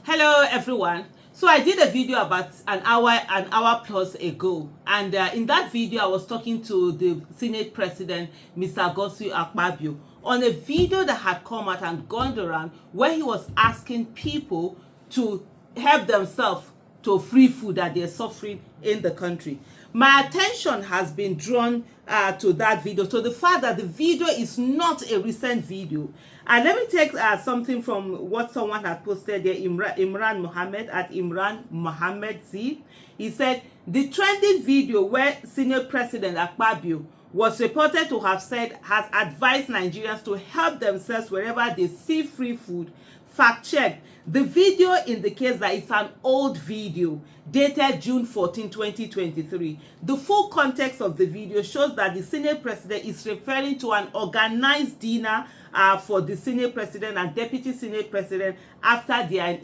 Hello everyone. So I did a video about an hour plus ago, and in that video I was talking to the Senate President, Mr. Akpabio, on a video that had come out and gone around where he was asking people to help themselves to free food that they're suffering in the country. My attention has been drawn to that video, to the fact that the video is not a recent video. And let me take something from what someone had posted there, Imran Mohammed at Imran Mohammed Z. He said, the trending video where Senior President Akpabio was reported to have said has advised Nigerians to help themselves wherever they see free food. Fact check. The video indicates that it's an old video dated June 14, 2023. The full context of the video shows that the Senate President is referring to an organized dinner for the Senate President and Deputy Senate President after their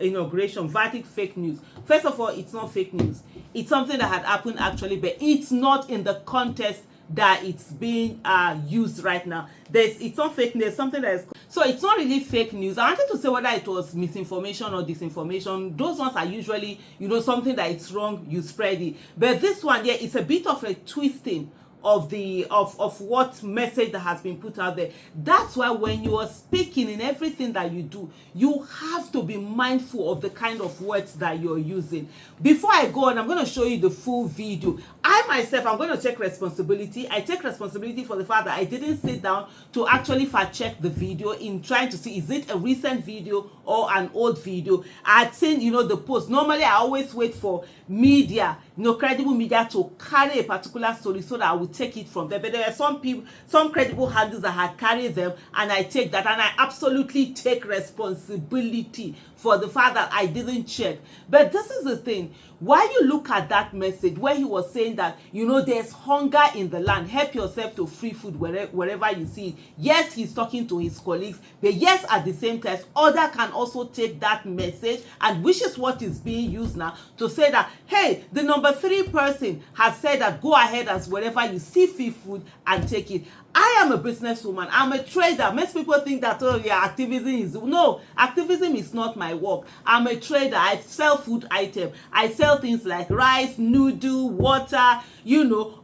inauguration. Verdict: fake news. First of all, it's not fake news. It's something that had happened actually, but it's not in the context that it's being used right now. It's not fake news, something that is, so it's not really fake news. I wanted to say whether it was misinformation or disinformation. Those ones are usually, something that it's wrong, you spread it. But this one, yeah, it's a bit of a twisting of the of what message that has been put out there. That's why when you are speaking in everything that you do, you have to be mindful of the kind of words that you're using. Before I go on, I'm going to show you the full video. I myself, I'm going to take responsibility. I take responsibility for the fact that I didn't sit down to actually fact check the video in trying to see, is it a recent video or an old video. I had seen, the post. Normally I always wait for media, credible media to carry a particular story so that I would take it from there. But there are some people, some credible handles that had carried them, and I take that, and I absolutely take responsibility for the fact that I didn't check. But this is the thing. While you look at that message where he was saying that, there's hunger in the land, help yourself to free food wherever you see it. Yes, he's talking to his colleagues, but yes, at the same time, others can also take that message, and which is what is being used now to say that, hey, the number 3 person has said that go ahead as wherever you see free food and take it. I am a businesswoman. I'm a trader. Most people think that, oh yeah, activism is... No, activism is not my work. I'm a trader. I sell food items. I sell things like rice, noodle, water,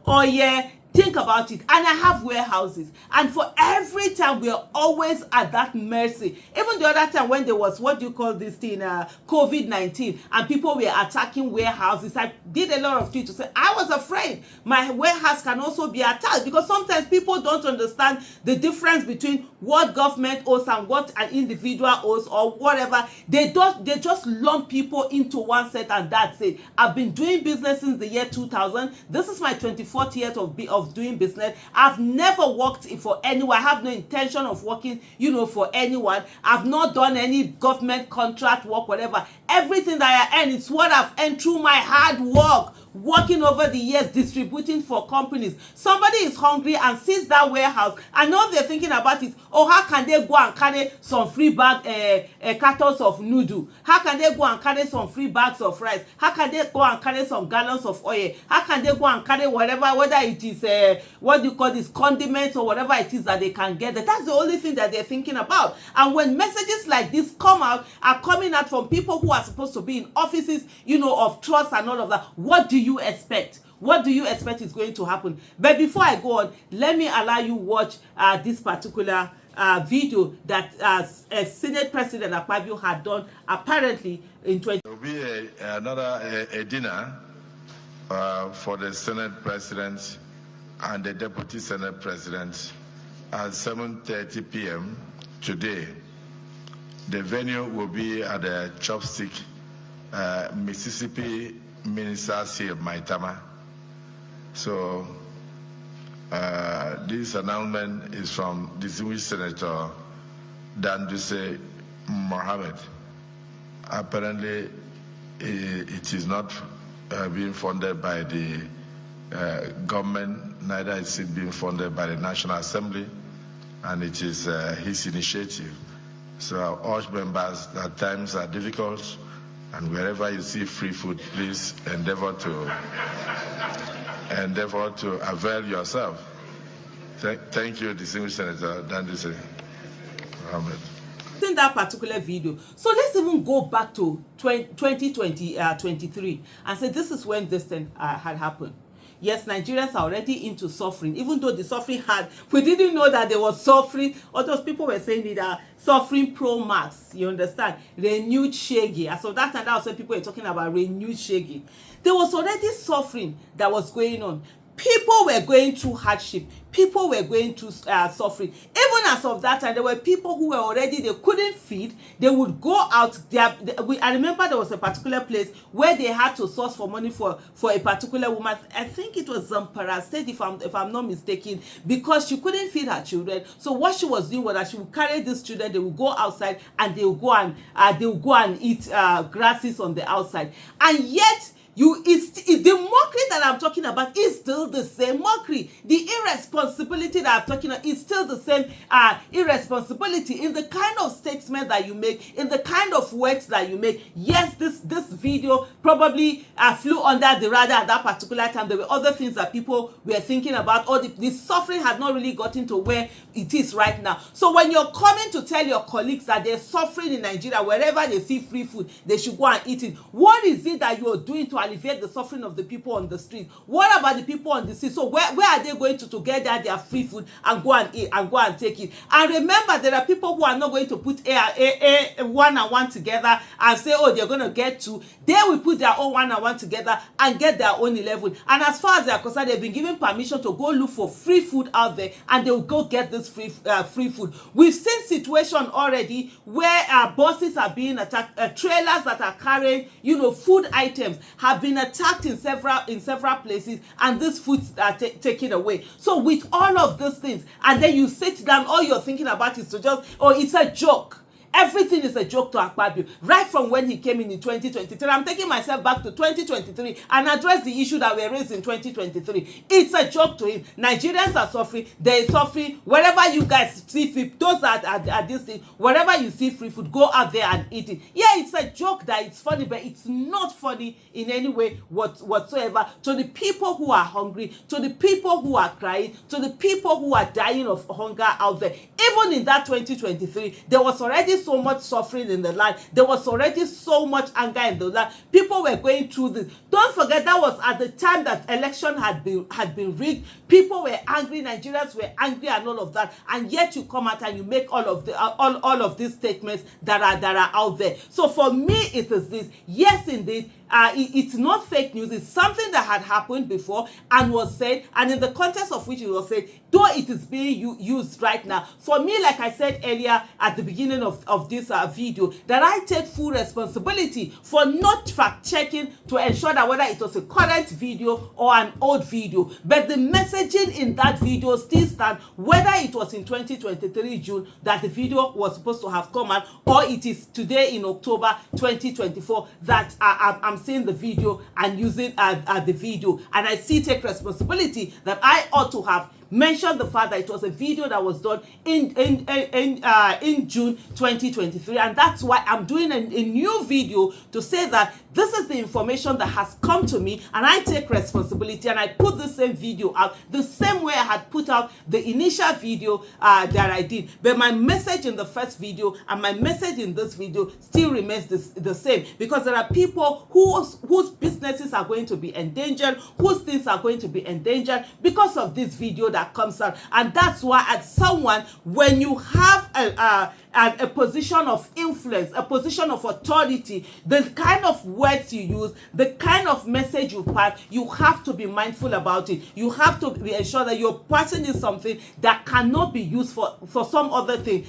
oil. Think about it. And I have warehouses. And for every time, we are always at that mercy. Even the other time when there was, what do you call this thing, COVID-19, and people were attacking warehouses, I did a lot of tweets to say, I was afraid my warehouse can also be attacked, because sometimes people don't understand the difference between what government owes and what an individual owes or whatever. They just lump people into one set and that's it. I've been doing business since the year 2000. This is my 24th year of doing business. I've never worked for anyone. I have no intention of working, for anyone. I've not done any government contract work, whatever. Everything that I earn is what I've earned through my hard work, working over the years, distributing for companies. Somebody is hungry and sees that warehouse, and all they're thinking about is, oh, how can they go and carry some free cartons of noodle? How can they go and carry some free bags of rice? How can they go and carry some gallons of oil? How can they go and carry whatever, whether it is what do you call this, condiments or whatever it is that they can get? That's the only thing that they're thinking about. And when messages like this are coming out from people who are supposed to be in offices, of trust and all of that, what do you expect? What do you expect is going to happen? But before I go on, let me allow you watch this particular video that Senate President Akpabio had done apparently in 20. There will be another dinner for the Senate President and the Deputy Senate President at 7:30 p.m. today. The venue will be at the Chopstick, Mississippi Ministers Hill, Maitama. So this announcement is from distinguished Senator Danduse Mohammed. Apparently, it is not being funded by the government, neither is it being funded by the National Assembly, and it is his initiative. So I urge members that times are difficult, and wherever you see free food, please endeavor to avail yourself. Thank you, distinguished Senator Danduse Mohammed. In that particular video. So let's even go back to 2023 and say this is when this thing had happened. Yes, Nigerians are already into suffering, even though the suffering we didn't know that there was suffering. All those people were saying it are suffering pro max, you understand? Renewed shaggy. As of that time, that was when people were talking about renewed shaggy. There was already suffering that was going on. People were going through hardship. People were going through suffering. Even as of that time, there were people who were already, they couldn't feed. They would go out. I remember there was a particular place where they had to source for money for a particular woman. I think it was Zamfara State, if I'm not mistaken, because she couldn't feed her children. So what she was doing was that she would carry these children. They would go outside and they would go and eat grasses on the outside. And yet, the mockery that I'm talking about is still the same mockery. The irresponsibility that I'm talking about is still the same irresponsibility in the kind of statement that you make, in the kind of words that you make. Yes, this video probably flew under the radar at that particular time. There were other things that people were thinking about, or the suffering had not really gotten to where it is right now. So when you're coming to tell your colleagues that they're suffering in Nigeria, wherever they see free food, they should go and eat it. What is it that you're doing to alleviate the suffering of the people on the street? What about the people on the street? So where are they going to get their free food and go and eat and go and take it? And remember, there are people who are not going to put one and one together and say, oh, they're going to get two. They will put their own one and one together and get their own 11. And as far as they are concerned, they've been given permission to go look for free food out there, and they will go get this free food. We've seen situation already where buses are being attacked, trailers that are carrying, food items have been attacked in several places, and this food are taken away. So with all of these things, and then you sit down, all you're thinking about is to just, it's a joke. Everything is a joke to Akpabio, right from when he came in 2023. I'm taking myself back to 2023 and address the issue that we raised in 2023. It's a joke to him. Nigerians are suffering. They are suffering. Wherever you guys see food, those are this thing, wherever you see free food, go out there and eat it. Yeah, it's a joke that it's funny, but it's not funny in any way whatsoever to the people who are hungry, to the people who are crying, to the people who are dying of hunger out there. Even in that 2023, there was already so much suffering in the land. There was already so much anger in the land. People were going through this. Don't forget, that was at the time that election had been rigged. People were angry. Nigerians were angry and all of that. And yet you come out and you make all of these statements that are out there. So for me, it is this. Yes, indeed. It's not fake news. It's something that had happened before and was said, and in the context of which it was said, though it is being used right now. For me, like I said earlier at the beginning of this video, that I take full responsibility for not fact-checking to ensure that whether it was a current video or an old video, but the messaging in that video still stands, whether it was in 2023 June that the video was supposed to have come out, or it is today in October 2024 that I'm seeing the video and using the video, and I still take responsibility that I ought to have mentioned the fact that it was a video that was done in June 2023, and that's why I'm doing a new video to say that this is the information that has come to me, and I take responsibility, and I put the same video out the same way I had put out the initial video that I did. But my message in the first video and my message in this video still remains the same, because there are people whose businesses are going to be endangered, whose things are going to be endangered because of this video that comes out. And that's why, as someone, when you have a position of influence, a position of authority, the kind of words you use, the kind of message you pass, you have to be mindful about it. You have to be ensure that you're passing in something that cannot be used for some other thing.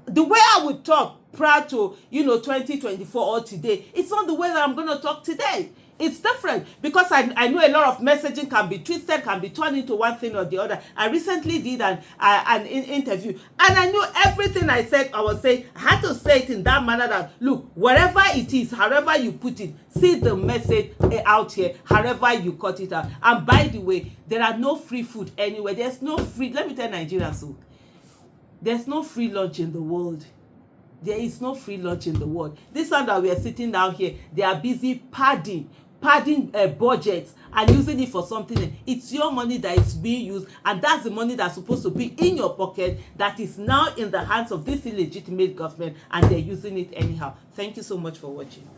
The way I would talk prior to 2024 or today, it's not the way that I'm going to talk today. It's different, because I know a lot of messaging can be twisted, can be turned into one thing or the other. I recently did an interview, and I knew everything I said, I was saying, I had to say it in that manner that, look, whatever it is, however you put it, see the message out here, however you cut it out. And by the way, there are no free food anywhere. There's no free, let me tell Nigerians, so there's no free lunch in the world. There is no free lunch in the world. This one that we are sitting down here, they are busy padding padding a budget and using it for something else. It's your money that is being used, and that's the money that's supposed to be in your pocket that is now in the hands of this illegitimate government, and they're using it anyhow. Thank you so much for watching.